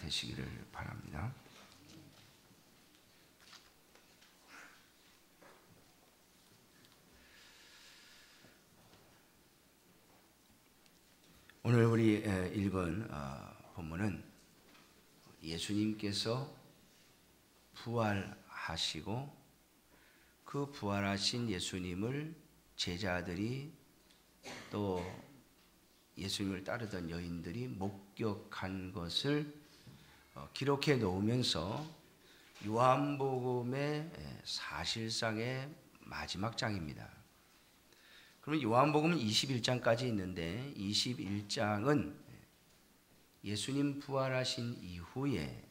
되시기를 바랍니다. 오늘 우리 읽은 본문은 예수님께서 부활하시고 그 부활하신 예수님을 제자들이 또 예수님을 따르던 여인들이 목격한 것을 기록해 놓으면서 요한복음의 사실상의 마지막 장입니다. 그러면 요한복음은 21장까지 있는데 21장은 예수님 부활하신 이후에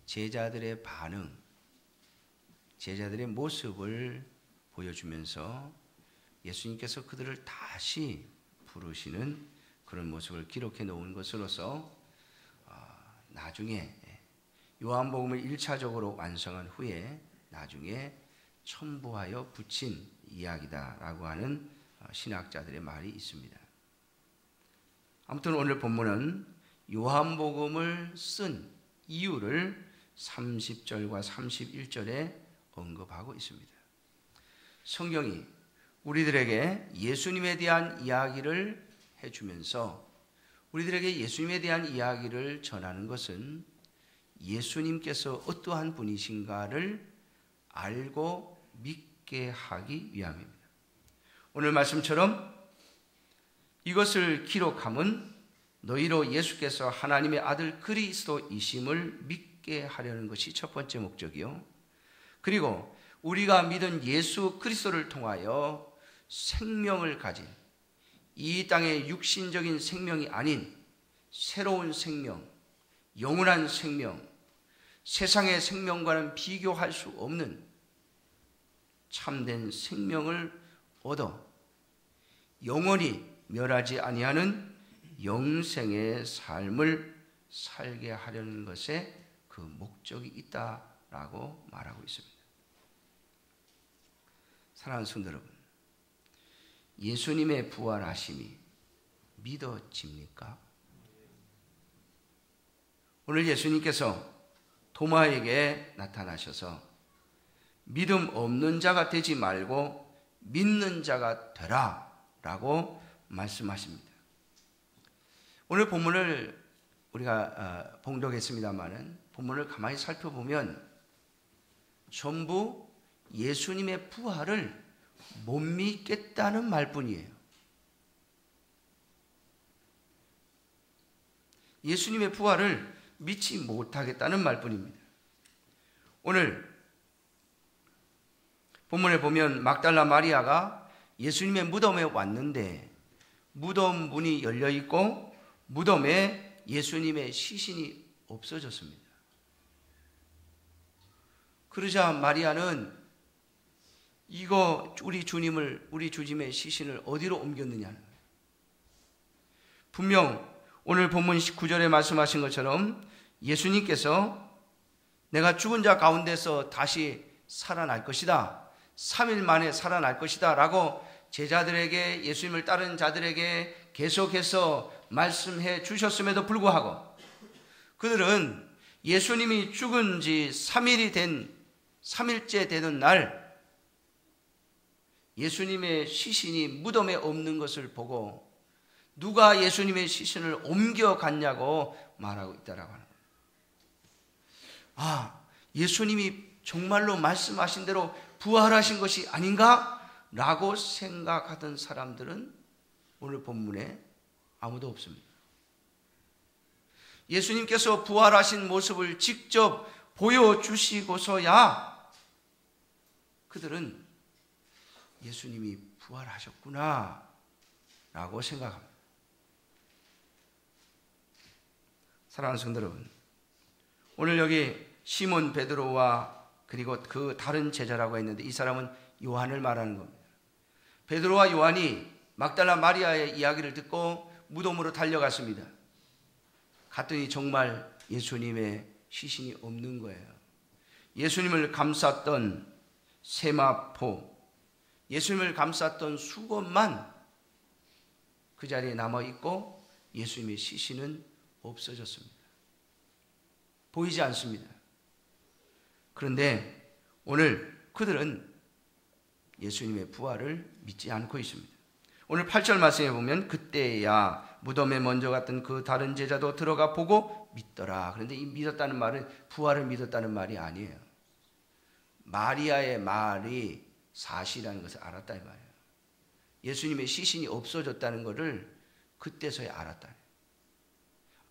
제자들의 반응, 제자들의 모습을 보여주면서 예수님께서 그들을 다시 부르시는 그런 모습을 기록해 놓은 것으로서 나중에 요한복음을 1차적으로 완성한 후에 나중에 첨부하여 붙인 이야기다라고 하는 신학자들의 말이 있습니다. 아무튼 오늘 본문은 요한복음을 쓴 이유를 30절과 31절에 언급하고 있습니다. 성경이 우리들에게 예수님에 대한 이야기를 해주면서 우리들에게 예수님에 대한 이야기를 전하는 것은 예수님께서 어떠한 분이신가를 알고 믿게 하기 위함입니다. 오늘 말씀처럼 이것을 기록함은 너희로 예수께서 하나님의 아들 그리스도이심을 믿게 하려는 것이 첫 번째 목적이요. 그리고 우리가 믿은 예수 그리스도를 통하여 생명을 가진 이 땅의 육신적인 생명이 아닌 새로운 생명, 영원한 생명, 세상의 생명과는 비교할 수 없는 참된 생명을 얻어 영원히 멸하지 아니하는 영생의 삶을 살게 하려는 것에 그 목적이 있다라고 말하고 있습니다. 사랑하는 성도 여러분, 예수님의 부활하심이 믿어집니까? 오늘 예수님께서 도마에게 나타나셔서 믿음 없는 자가 되지 말고 믿는 자가 되라 라고 말씀하십니다. 오늘 본문을 우리가 봉독했습니다마는 본문을 가만히 살펴보면 전부 예수님의 부활을 못 믿겠다는 말뿐이에요. 예수님의 부활을 믿지 못하겠다는 말뿐입니다. 오늘 본문에 보면 막달라 마리아가 예수님의 무덤에 왔는데 무덤 문이 열려 있고 무덤에 예수님의 시신이 없어졌습니다. 그러자 마리아는 이거 우리 주님의 시신을 어디로 옮겼느냐는 거예요. 분명 오늘 본문 19절에 말씀하신 것처럼 예수님께서 내가 죽은 자 가운데서 다시 살아날 것이다. 3일 만에 살아날 것이다 라고 제자들에게, 예수님을 따르는 자들에게 계속해서 말씀해 주셨음에도 불구하고 그들은 예수님이 죽은 지 3일째 되는 날 예수님의 시신이 무덤에 없는 것을 보고 누가 예수님의 시신을 옮겨갔냐고 말하고 있다라고 하는 거예요. 예수님이 정말로 말씀하신 대로 부활하신 것이 아닌가? 라고 생각하던 사람들은 오늘 본문에 아무도 없습니다. 예수님께서 부활하신 모습을 직접 보여주시고서야 그들은 예수님이 부활하셨구나 라고 생각합니다. 사랑하는 성도 여러분, 오늘 여기 시몬 베드로와 그리고 그 다른 제자라고 했는데 이 사람은 요한을 말하는 겁니다. 베드로와 요한이 막달라 마리아의 이야기를 듣고 무덤으로 달려갔습니다. 갔더니 정말 예수님의 시신이 없는 거예요. 예수님을 감쌌던 세마포, 예수님을 감쌌던 수건만 그 자리에 남아있고 예수님의 시신은 없어졌습니다. 보이지 않습니다. 그런데 오늘 그들은 예수님의 부활을 믿지 않고 있습니다. 오늘 8절 말씀에 보면 그때야 무덤에 먼저 갔던 그 다른 제자도 들어가 보고 믿더라. 그런데 이 믿었다는 말은 부활을 믿었다는 말이 아니에요. 마리아의 말이 사실이라는 것을 알았다 이 말이에요. 예수님의 시신이 없어졌다는 것을 그때서야 알았다.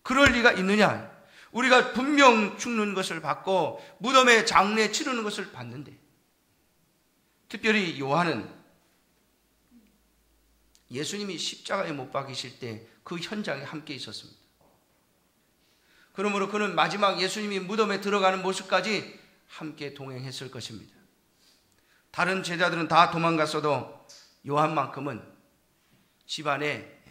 그럴 리가 있느냐? 우리가 분명 죽는 것을 봤고 무덤에 장례 치르는 것을 봤는데, 특별히 요한은 예수님이 십자가에 못 박히실 때 그 현장에 함께 있었습니다. 그러므로 그는 마지막 예수님이 무덤에 들어가는 모습까지 함께 동행했을 것입니다. 다른 제자들은 다 도망갔어도 요한만큼은 집안에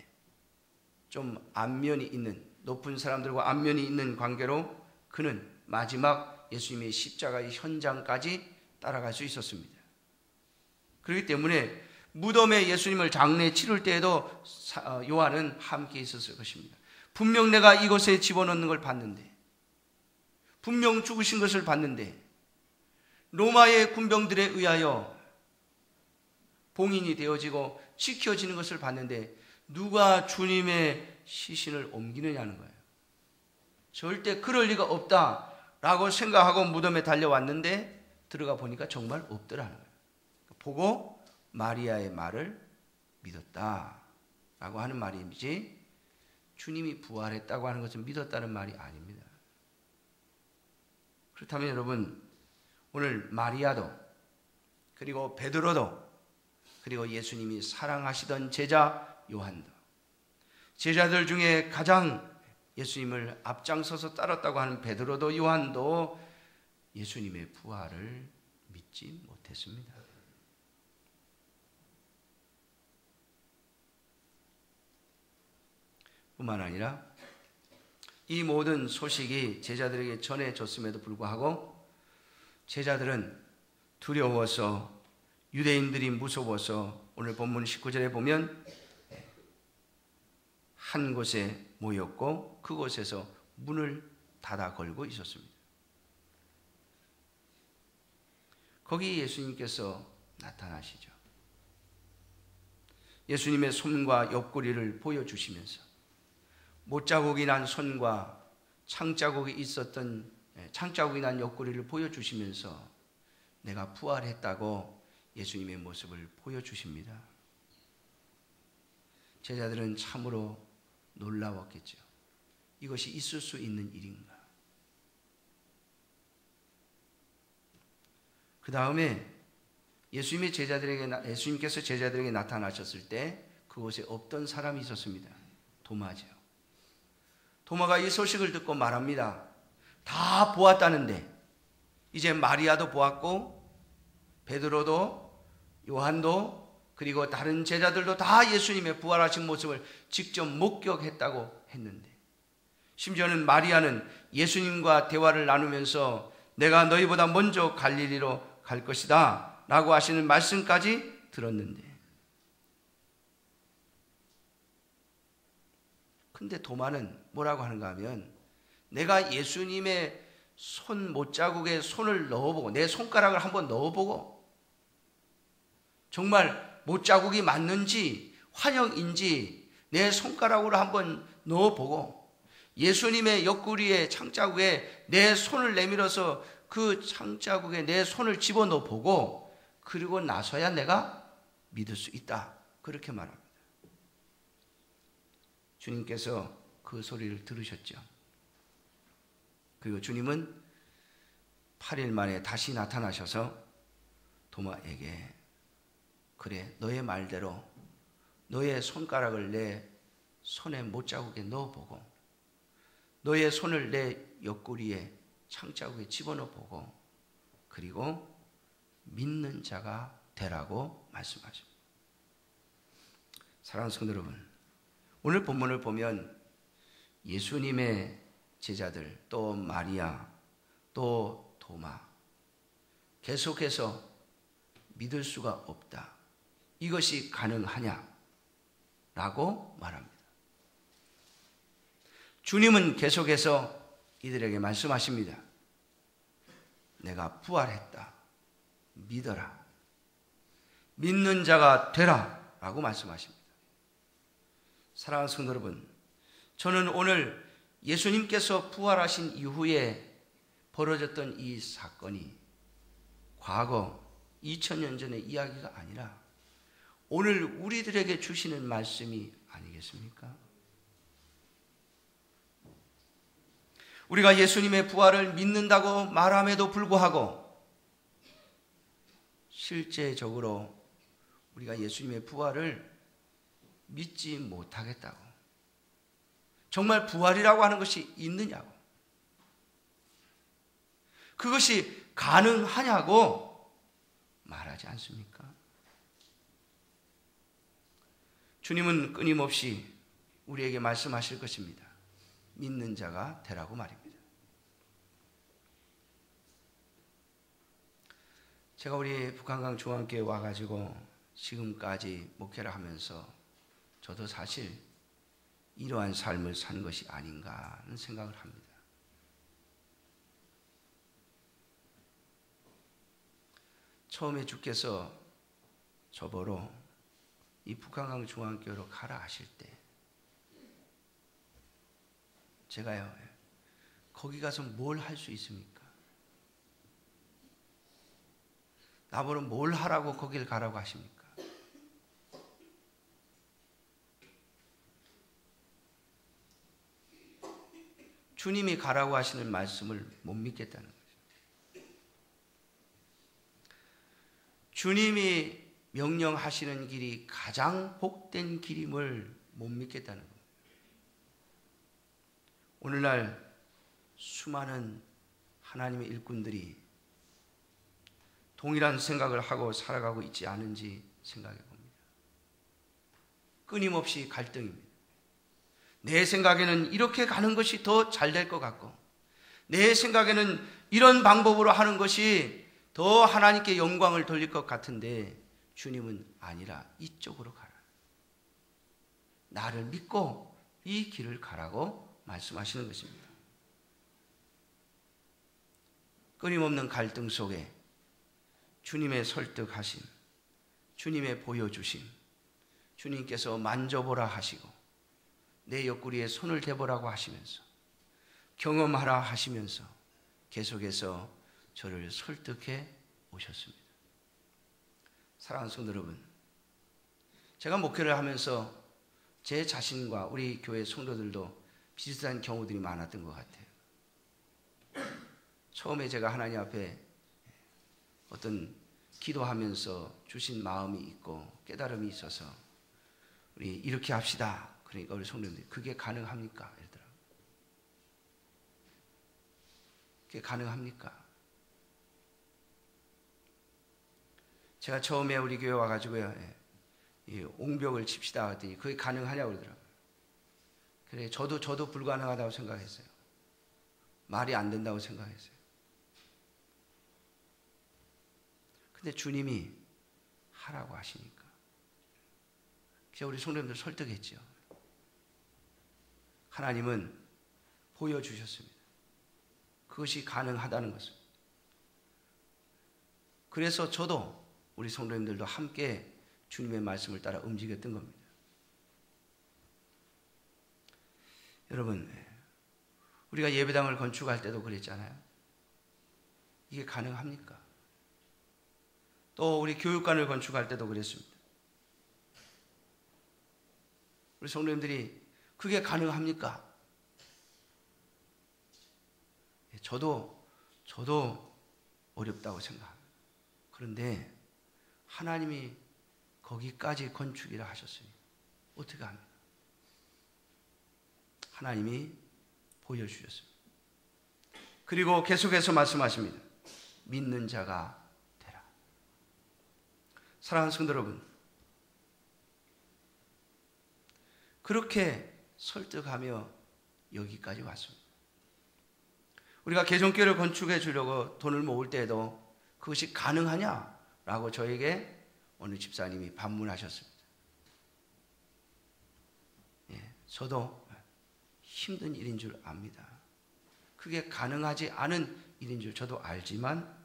좀 안면이 있는, 높은 사람들과 안면이 있는 관계로 그는 마지막 예수님의 십자가의 현장까지 따라갈 수 있었습니다. 그렇기 때문에 무덤에 예수님을 장례 치를 때에도 요한은 함께 있었을 것입니다. 분명 내가 이곳에 집어넣는 걸 봤는데, 분명 죽으신 것을 봤는데, 로마의 군병들에 의하여 봉인이 되어지고 지켜지는 것을 봤는데 누가 주님의 시신을 옮기느냐는 거예요. 절대 그럴 리가 없다라고 생각하고 무덤에 달려왔는데 들어가 보니까 정말 없더라는 거예요. 보고 마리아의 말을 믿었다라고 하는 말이지, 주님이 부활했다고 하는 것은 믿었다는 말이 아닙니다. 그렇다면 여러분, 오늘 마리아도, 그리고 베드로도, 그리고 예수님이 사랑하시던 제자 요한도, 제자들 중에 가장 예수님을 앞장서서 따랐다고 하는 베드로도 요한도 예수님의 부활을 믿지 못했습니다. 뿐만 아니라 이 모든 소식이 제자들에게 전해졌음에도 불구하고 제자들은 두려워서, 유대인들이 무서워서 오늘 본문 19절에 보면 한 곳에 모였고 그곳에서 문을 닫아 걸고 있었습니다. 거기 예수님께서 나타나시죠. 예수님의 손과 옆구리를 보여주시면서 못자국이 난 손과 창자국이 난 옆구리를 보여주시면서 내가 부활했다고 예수님의 모습을 보여주십니다. 제자들은 참으로 놀라웠겠죠. 이것이 있을 수 있는 일인가? 그 다음에 예수님께서 제자들에게 나타나셨을 때 그곳에 없던 사람이 있었습니다. 도마죠. 도마가 이 소식을 듣고 말합니다. 다 보았다는데, 이제 마리아도 보았고 베드로도, 요한도, 그리고 다른 제자들도 다 예수님의 부활하신 모습을 직접 목격했다고 했는데, 심지어는 마리아는 예수님과 대화를 나누면서 내가 너희보다 먼저 갈릴리로 갈 것이다 라고 하시는 말씀까지 들었는데, 근데 도마는 뭐라고 하는가 하면, 내가 예수님의 손 못자국에 손을 넣어보고, 내 손가락을 한번 넣어보고 정말 못자국이 맞는지 환영인지 내 손가락으로 한번 넣어보고, 예수님의 옆구리에 창자국에 내 손을 내밀어서 그 창자국에 내 손을 집어넣어 보고, 그리고 나서야 내가 믿을 수 있다, 그렇게 말합니다. 주님께서 그 소리를 들으셨죠. 그리고 주님은 8일 만에 다시 나타나셔서 도마에게, 그래, 너의 말대로 너의 손가락을 내 손에 못자국에 넣어보고 너의 손을 내 옆구리에 창자국에 집어넣어보고 그리고 믿는 자가 되라고 말씀하십니다. 사랑하는 성도 여러분, 오늘 본문을 보면 예수님의 제자들, 또 마리아, 또 도마, 계속해서 믿을 수가 없다, 이것이 가능하냐 라고 말합니다. 주님은 계속해서 이들에게 말씀하십니다. 내가 부활했다. 믿어라. 믿는 자가 되라. 라고 말씀하십니다. 사랑하는 성도 여러분, 저는 오늘 예수님께서 부활하신 이후에 벌어졌던 이 사건이 과거 2000년 전의 이야기가 아니라 오늘 우리들에게 주시는 말씀이 아니겠습니까? 우리가 예수님의 부활을 믿는다고 말함에도 불구하고 실제적으로 우리가 예수님의 부활을 믿지 못하겠다고, 정말 부활이라고 하는 것이 있느냐고, 그것이 가능하냐고 말하지 않습니까? 주님은 끊임없이 우리에게 말씀하실 것입니다. 믿는 자가 되라고 말입니다. 제가 우리 북한강 중앙교회 와가지고 지금까지 목회를 하면서 저도 사실 이러한 삶을 산 것이 아닌가 하는 생각을 합니다. 처음에 주께서 저보러 이 북한강 중앙교회로 가라 하실 때 제가요, 거기 가서 뭘 할 수 있습니까? 나보러 뭘 하라고 거길 가라고 하십니까? 주님이 가라고 하시는 말씀을 못 믿겠다는 거죠. 주님이 명령하시는 길이 가장 복된 길임을 못 믿겠다는 거예요. 오늘날 수많은 하나님의 일꾼들이 동일한 생각을 하고 살아가고 있지 않은지 생각해 봅니다. 끊임없이 갈등입니다. 내 생각에는 이렇게 가는 것이 더 잘 될 것 같고, 내 생각에는 이런 방법으로 하는 것이 더 하나님께 영광을 돌릴 것 같은데 주님은 아니라 이쪽으로 가라. 나를 믿고 이 길을 가라고 말씀하시는 것입니다. 끊임없는 갈등 속에 주님의 설득하심, 주님의 보여주심, 주님께서 만져보라 하시고 내 옆구리에 손을 대보라고 하시면서 경험하라 하시면서 계속해서 저를 설득해 오셨습니다. 사랑하는 성도 여러분, 제가 목회를 하면서 제 자신과 우리 교회 성도들도 비슷한 경우들이 많았던 것 같아요. 처음에 제가 하나님 앞에 어떤 기도하면서 주신 마음이 있고 깨달음이 있어서 우리 이렇게 합시다. 그러니까 우리 성도님들이 그게 가능합니까? 이러더라고요. 그게 가능합니까? 제가 처음에 우리 교회 와가지고요, 이 옹벽을 칩시다 했더니 그게 가능하냐고 그러더라고요. 그래, 저도 불가능하다고 생각했어요. 말이 안 된다고 생각했어요. 근데 주님이 하라고 하시니까 그래서 우리 성도님들 설득했죠. 하나님은 보여주셨습니다. 그것이 가능하다는 것을. 그래서 저도 우리 성도님들도 함께 주님의 말씀을 따라 움직였던 겁니다. 여러분, 우리가 예배당을 건축할 때도 그랬잖아요. 이게 가능합니까? 또 우리 교육관을 건축할 때도 그랬습니다. 우리 성도님들이 그게 가능합니까? 저도 어렵다고 생각합니다. 그런데 하나님이 거기까지 건축이라 하셨으니 어떻게 합니까? 하나님이 보여주셨습니다. 그리고 계속해서 말씀하십니다. 믿는 자가 되라. 사랑하는 성도 여러분, 그렇게 설득하며 여기까지 왔습니다. 우리가 개종교를 건축해 주려고 돈을 모을 때에도 그것이 가능하냐라고 저에게 어느 집사님이 반문하셨습니다. 예, 저도 힘든 일인 줄 압니다. 그게 가능하지 않은 일인 줄 저도 알지만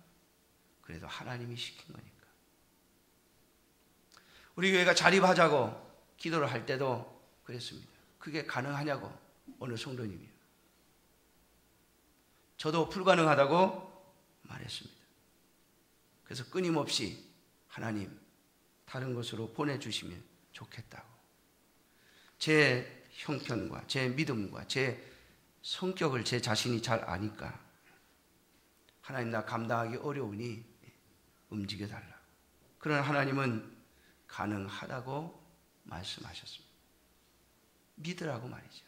그래도 하나님이 시킨 거니까. 우리 교회가 자립하자고 기도를 할 때도 그랬습니다. 그게 가능하냐고 어느 성도님이요. 저도 불가능하다고 말했습니다. 그래서 끊임없이 하나님 다른 곳으로 보내주시면 좋겠다고. 제 형편과 제 믿음과 제 성격을 제 자신이 잘 아니까 하나님 나 감당하기 어려우니 움직여달라. 그러나 하나님은 가능하다고 말씀하셨습니다. 믿으라고 말이죠.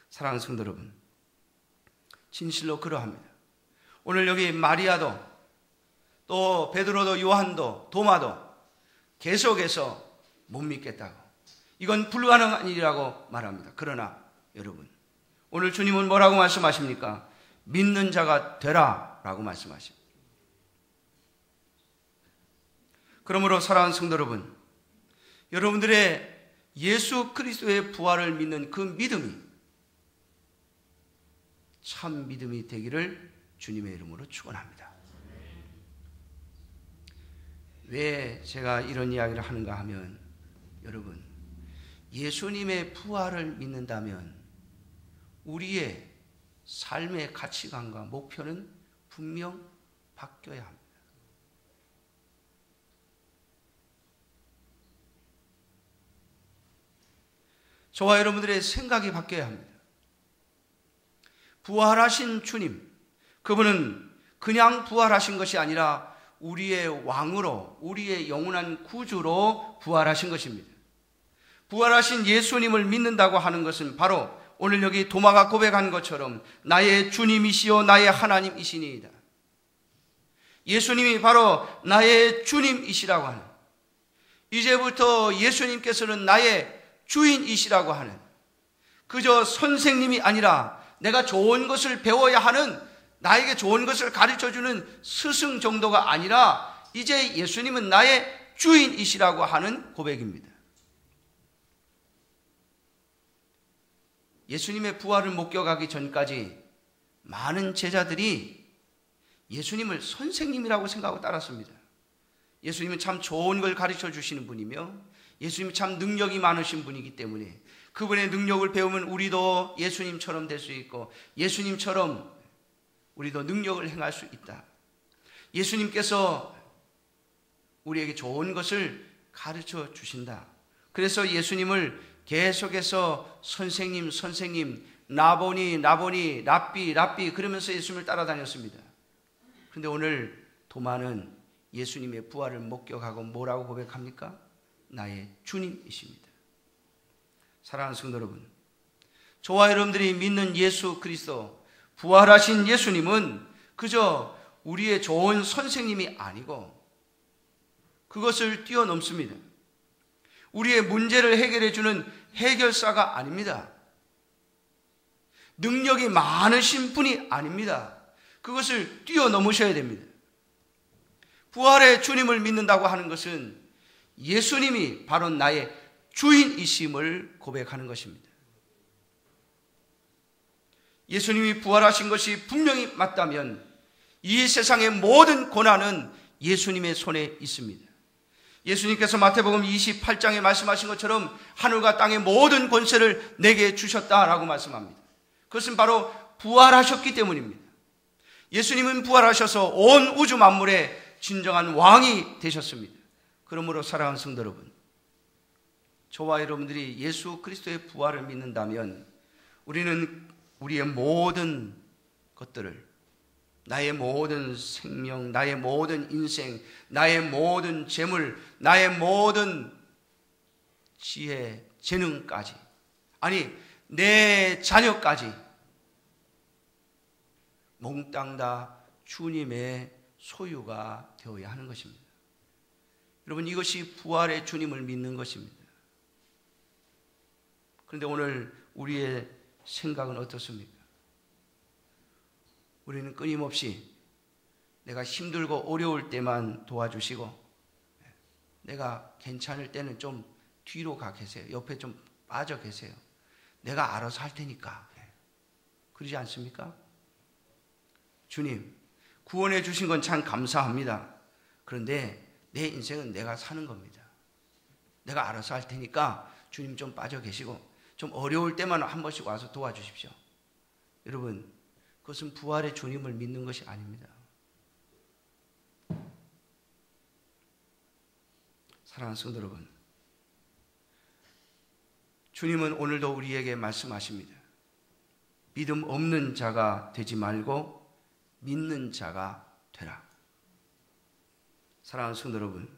사랑하는 성도 여러분, 진실로 그러합니다. 오늘 여기 마리아도 또 베드로도 요한도 도마도 계속해서 못 믿겠다고, 이건 불가능한 일이라고 말합니다. 그러나 여러분, 오늘 주님은 뭐라고 말씀하십니까? 믿는 자가 되라 라고 말씀하십니다. 그러므로 사랑하는 성도 여러분, 여러분들의 예수 그리스도의 부활을 믿는 그 믿음이 참 믿음이 되기를 주님의 이름으로 축원합니다. 왜 제가 이런 이야기를 하는가 하면, 여러분, 예수님의 부활을 믿는다면 우리의 삶의 가치관과 목표는 분명 바뀌어야 합니다. 저와 여러분들의 생각이 바뀌어야 합니다. 부활하신 주님, 그분은 그냥 부활하신 것이 아니라 우리의 왕으로, 우리의 영원한 구주로 부활하신 것입니다. 부활하신 예수님을 믿는다고 하는 것은 바로 오늘 여기 도마가 고백한 것처럼 나의 주님이시요 나의 하나님이시니이다. 예수님이 바로 나의 주님이시라고 하는, 이제부터 예수님께서는 나의 주인이시라고 하는, 그저 선생님이 아니라 내가 좋은 것을 배워야 하는, 나에게 좋은 것을 가르쳐주는 스승 정도가 아니라 이제 예수님은 나의 주인이시라고 하는 고백입니다. 예수님의 부활을 목격하기 전까지 많은 제자들이 예수님을 선생님이라고 생각하고 따랐습니다. 예수님은 참 좋은 걸 가르쳐 주시는 분이며 예수님이 참 능력이 많으신 분이기 때문에 그분의 능력을 배우면 우리도 예수님처럼 될 수 있고 예수님처럼 우리도 능력을 행할 수 있다. 예수님께서 우리에게 좋은 것을 가르쳐 주신다. 그래서 예수님을 계속해서 선생님, 선생님, 라보니, 라보니, 랍비, 랍비 그러면서 예수님을 따라다녔습니다. 그런데 오늘 도마는 예수님의 부활을 목격하고 뭐라고 고백합니까? 나의 주님이십니다. 사랑하는 성도 여러분, 저와 여러분들이 믿는 예수 그리스도, 부활하신 예수님은 그저 우리의 좋은 선생님이 아니고 그것을 뛰어넘습니다. 우리의 문제를 해결해 주는 해결사가 아닙니다. 능력이 많으신 분이 아닙니다. 그것을 뛰어넘으셔야 됩니다. 부활의 주님을 믿는다고 하는 것은 예수님이 바로 나의 주인이심을 고백하는 것입니다. 예수님이 부활하신 것이 분명히 맞다면 이 세상의 모든 고난은 예수님의 손에 있습니다. 예수님께서 마태복음 28장에 말씀하신 것처럼 하늘과 땅의 모든 권세를 내게 주셨다라고 말씀합니다. 그것은 바로 부활하셨기 때문입니다. 예수님은 부활하셔서 온 우주 만물의 진정한 왕이 되셨습니다. 그러므로 사랑하는 성도 여러분, 저와 여러분들이 예수 그리스도의 부활을 믿는다면 우리는 우리의 모든 것들을, 나의 모든 생명, 나의 모든 인생, 나의 모든 재물, 나의 모든 지혜, 재능까지, 아니 내 자녀까지 몽땅 다 주님의 소유가 되어야 하는 것입니다. 여러분, 이것이 부활의 주님을 믿는 것입니다. 그런데 오늘 우리의 생각은 어떻습니까? 우리는 끊임없이 내가 힘들고 어려울 때만 도와주시고 내가 괜찮을 때는 좀 뒤로 가 계세요. 옆에 좀 빠져 계세요. 내가 알아서 할 테니까. 그러지 않습니까? 주님, 구원해 주신 건 참 감사합니다. 그런데 내 인생은 내가 사는 겁니다. 내가 알아서 할 테니까 주님 좀 빠져 계시고 좀 어려울 때만 한 번씩 와서 도와주십시오. 여러분, 그것은 부활의 주님을 믿는 것이 아닙니다. 사랑하는 성도 여러분, 주님은 오늘도 우리에게 말씀하십니다. 믿음 없는 자가 되지 말고 믿는 자가 되라. 사랑하는 성도 여러분,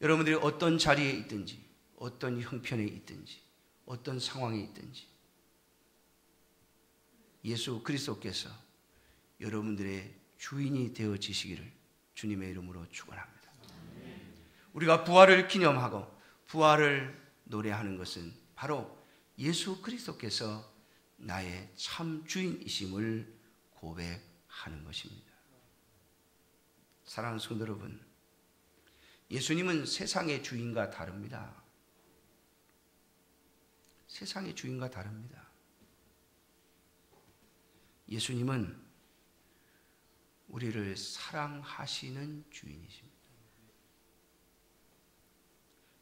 여러분들이 어떤 자리에 있든지, 어떤 형편에 있든지, 어떤 상황에 있든지 예수 그리스도께서 여러분들의 주인이 되어지시기를 주님의 이름으로 축원합니다. 우리가 부활을 기념하고 부활을 노래하는 것은 바로 예수 그리스도께서 나의 참 주인이심을 고백하는 것입니다. 사랑하는 성도 여러분, 예수님은 세상의 주인과 다릅니다. 세상의 주인과 다릅니다. 예수님은 우리를 사랑하시는 주인이십니다.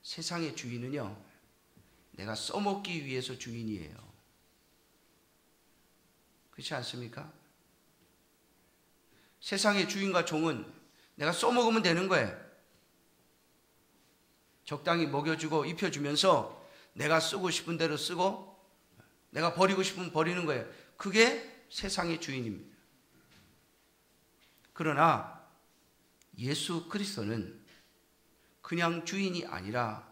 세상의 주인은요, 내가 써먹기 위해서 주인이에요. 그렇지 않습니까? 세상의 주인과 종은 내가 써먹으면 되는 거예요. 적당히 먹여주고 입혀주면서 내가 쓰고 싶은 대로 쓰고 내가 버리고 싶으면 버리는 거예요. 그게 세상의 주인입니다. 그러나 예수 그리스도는 그냥 주인이 아니라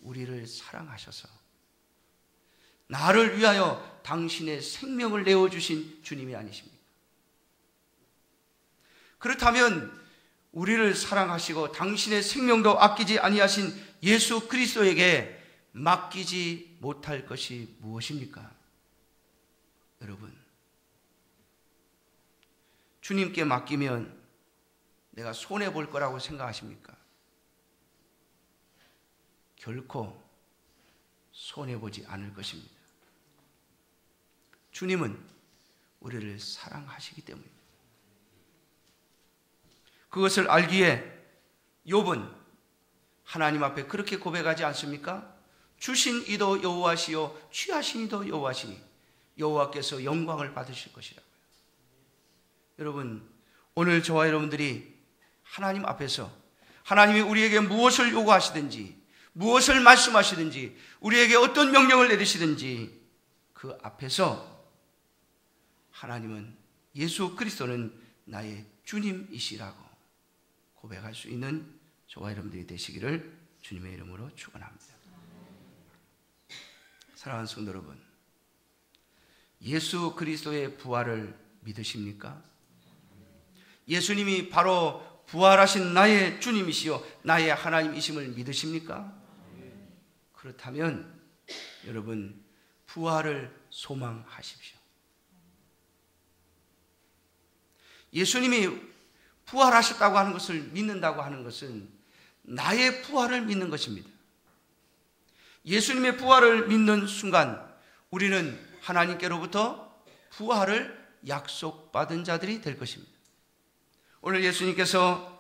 우리를 사랑하셔서 나를 위하여 당신의 생명을 내어주신 주님이 아니십니까? 그렇다면 우리를 사랑하시고 당신의 생명도 아끼지 아니하신 예수 그리스도에게 맡기지 못할 것이 무엇입니까? 여러분, 주님께 맡기면 내가 손해볼 거라고 생각하십니까? 결코 손해보지 않을 것입니다. 주님은 우리를 사랑하시기 때문입니다. 그것을 알기에 욥은 하나님 앞에 그렇게 고백하지 않습니까? 주신 이도 여호와시요 취하신 이도 여호와시니 여호와께서 영광을 받으실 것이라고요. 여러분, 오늘 저와 여러분들이 하나님 앞에서 하나님이 우리에게 무엇을 요구하시든지 무엇을 말씀하시든지 우리에게 어떤 명령을 내리시든지 그 앞에서 하나님은 예수 그리스도는 나의 주님이시라고 고백할 수 있는 저와 여러분들이 되시기를 주님의 이름으로 축원합니다. 사랑하는 성도 여러분, 예수 그리스도의 부활을 믿으십니까? 예수님이 바로 부활하신 나의 주님이시요 나의 하나님이심을 믿으십니까? 그렇다면 여러분, 부활을 소망하십시오. 예수님이 부활하셨다고 하는 것을 믿는다고 하는 것은 나의 부활을 믿는 것입니다. 예수님의 부활을 믿는 순간 우리는 하나님께로부터 부활을 약속받은 자들이 될 것입니다. 오늘 예수님께서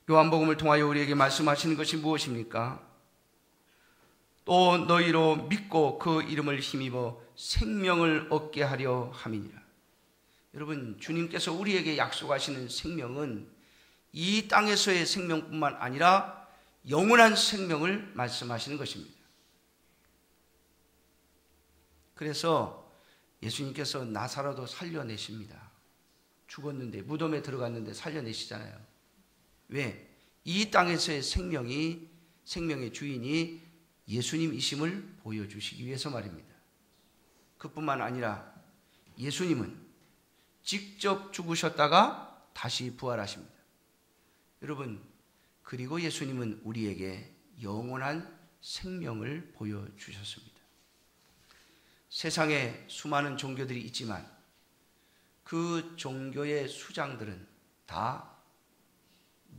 요한복음을 통하여 우리에게 말씀하시는 것이 무엇입니까? 또 너희로 믿고 그 이름을 힘입어 생명을 얻게 하려 함이니라. 여러분, 주님께서 우리에게 약속하시는 생명은 이 땅에서의 생명뿐만 아니라 영원한 생명을 말씀하시는 것입니다. 그래서 예수님께서 나사로도 살려내십니다. 죽었는데 무덤에 들어갔는데 살려내시잖아요. 왜? 이 땅에서의 생명의 주인이 예수님이심을 보여주시기 위해서 말입니다. 그뿐만 아니라 예수님은 직접 죽으셨다가 다시 부활하십니다. 여러분, 그리고 예수님은 우리에게 영원한 생명을 보여주셨습니다. 세상에 수많은 종교들이 있지만 그 종교의 수장들은 다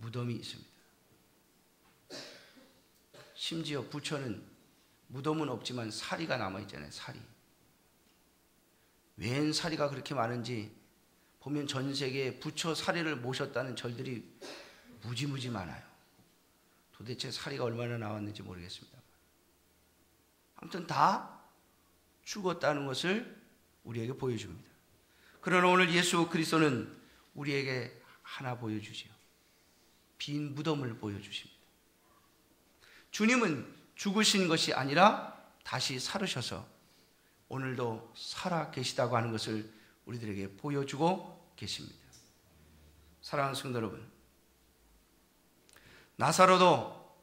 무덤이 있습니다. 심지어 부처는 무덤은 없지만 사리가 남아있잖아요. 사리. 웬 사리가 그렇게 많은지 보면 전 세계에 부처 사리를 모셨다는 절들이 무지무지 많아요. 도대체 사리가 얼마나 나왔는지 모르겠습니다. 아무튼 다 죽었다는 것을 우리에게 보여줍니다. 그러나 오늘 예수 그리스도는 우리에게 하나 보여주지요. 빈 무덤을 보여주십니다. 주님은 죽으신 것이 아니라 다시 살으셔서 오늘도 살아 계시다고 하는 것을 우리들에게 보여주고 계십니다. 사랑하는 성도 여러분, 나사로도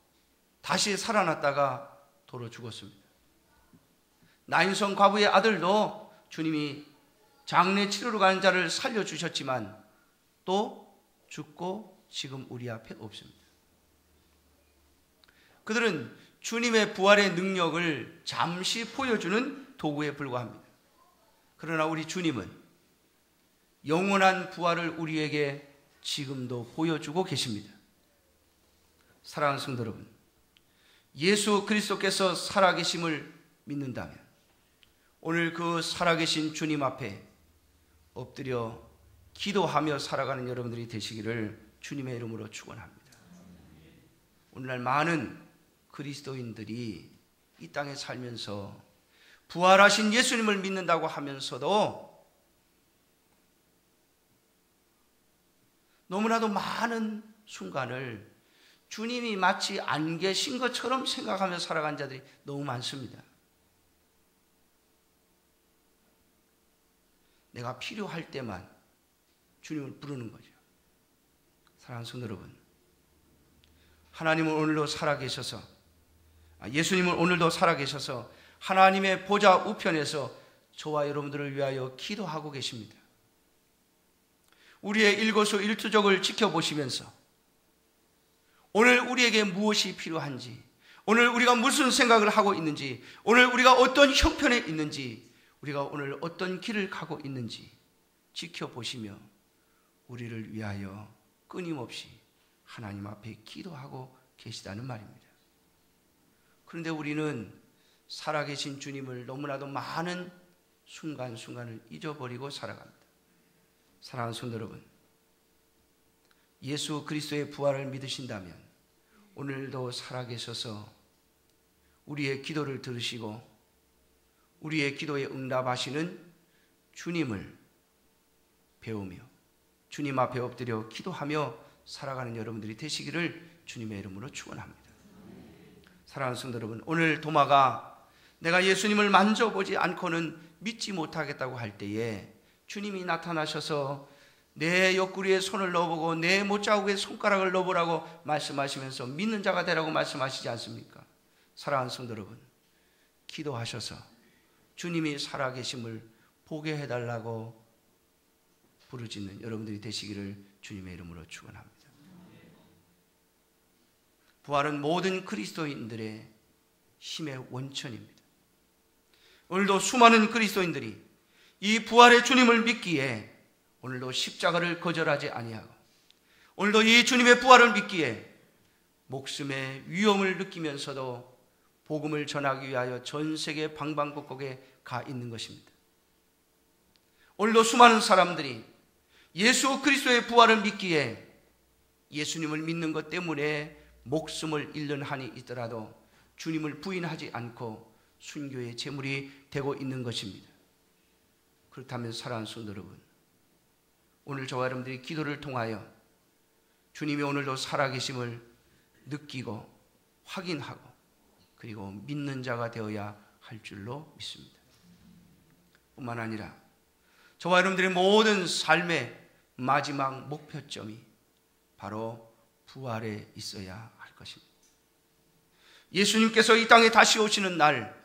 다시 살아났다가 도로 죽었습니다. 나인성 과부의 아들도 주님이 장례 치르러 가는 자를 살려주셨지만 또 죽고 지금 우리 앞에 없습니다. 그들은 주님의 부활의 능력을 잠시 보여주는 도구에 불과합니다. 그러나 우리 주님은 영원한 부활을 우리에게 지금도 보여주고 계십니다. 사랑하는 성도 여러분, 예수 그리스도께서 살아계심을 믿는다면 오늘 그 살아계신 주님 앞에 엎드려 기도하며 살아가는 여러분들이 되시기를 주님의 이름으로 축원합니다. 오늘날 많은 그리스도인들이 이 땅에 살면서 부활하신 예수님을 믿는다고 하면서도 너무나도 많은 순간을 주님이 마치 안 계신 것처럼 생각하며 살아간 자들이 너무 많습니다. 내가 필요할 때만 주님을 부르는 거죠. 사랑하는 성도 여러분, 하나님은 오늘도 살아계셔서, 예수님은 오늘도 살아계셔서 하나님의 보좌 우편에서 저와 여러분들을 위하여 기도하고 계십니다. 우리의 일거수일투족을 지켜보시면서 오늘 우리에게 무엇이 필요한지, 오늘 우리가 무슨 생각을 하고 있는지, 오늘 우리가 어떤 형편에 있는지, 우리가 오늘 어떤 길을 가고 있는지 지켜보시며 우리를 위하여 끊임없이 하나님 앞에 기도하고 계시다는 말입니다. 그런데 우리는 살아계신 주님을 너무나도 많은 순간순간을 잊어버리고 살아갑니다. 사랑하는 성도 여러분, 예수 그리스도의 부활을 믿으신다면 오늘도 살아계셔서 우리의 기도를 들으시고 우리의 기도에 응답하시는 주님을 배우며 주님 앞에 엎드려 기도하며 살아가는 여러분들이 되시기를 주님의 이름으로 축원합니다. 사랑하는 성도 여러분, 오늘 도마가 내가 예수님을 만져보지 않고는 믿지 못하겠다고 할 때에 주님이 나타나셔서 내 옆구리에 손을 넣어보고 내 못자국에 손가락을 넣어보라고 말씀하시면서 믿는 자가 되라고 말씀하시지 않습니까? 사랑하는 성도 여러분, 기도하셔서 주님이 살아계심을 보게 해달라고 부르짖는 여러분들이 되시기를 주님의 이름으로 축원합니다. 부활은 모든 그리스도인들의 힘의 원천입니다. 오늘도 수많은 그리스도인들이 이 부활의 주님을 믿기에 오늘도 십자가를 거절하지 아니하고 오늘도 이 주님의 부활을 믿기에 목숨의 위험을 느끼면서도 복음을 전하기 위하여 전 세계 방방곡곡에 가 있는 것입니다. 오늘도 수많은 사람들이 예수 그리스도의 부활을 믿기에 예수님을 믿는 것 때문에 목숨을 잃는 한이 있더라도 주님을 부인하지 않고 순교의 제물이 되고 있는 것입니다. 그렇다면 사랑하는 성도 여러분, 오늘 저와 여러분들이 기도를 통하여 주님이 오늘도 살아계심을 느끼고 확인하고 그리고 믿는 자가 되어야 할 줄로 믿습니다. 뿐만 아니라 저와 여러분들의 모든 삶의 마지막 목표점이 바로 부활에 있어야 할 것입니다. 예수님께서 이 땅에 다시 오시는 날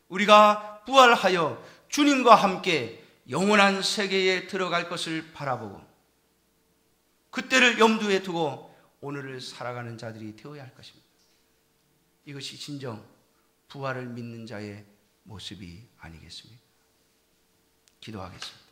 우리가 부활하여 주님과 함께 영원한 세계에 들어갈 것을 바라보고 그때를 염두에 두고 오늘을 살아가는 자들이 되어야 할 것입니다. 이것이 진정 부활을 믿는 자의 모습이 아니겠습니까? 기도하겠습니다.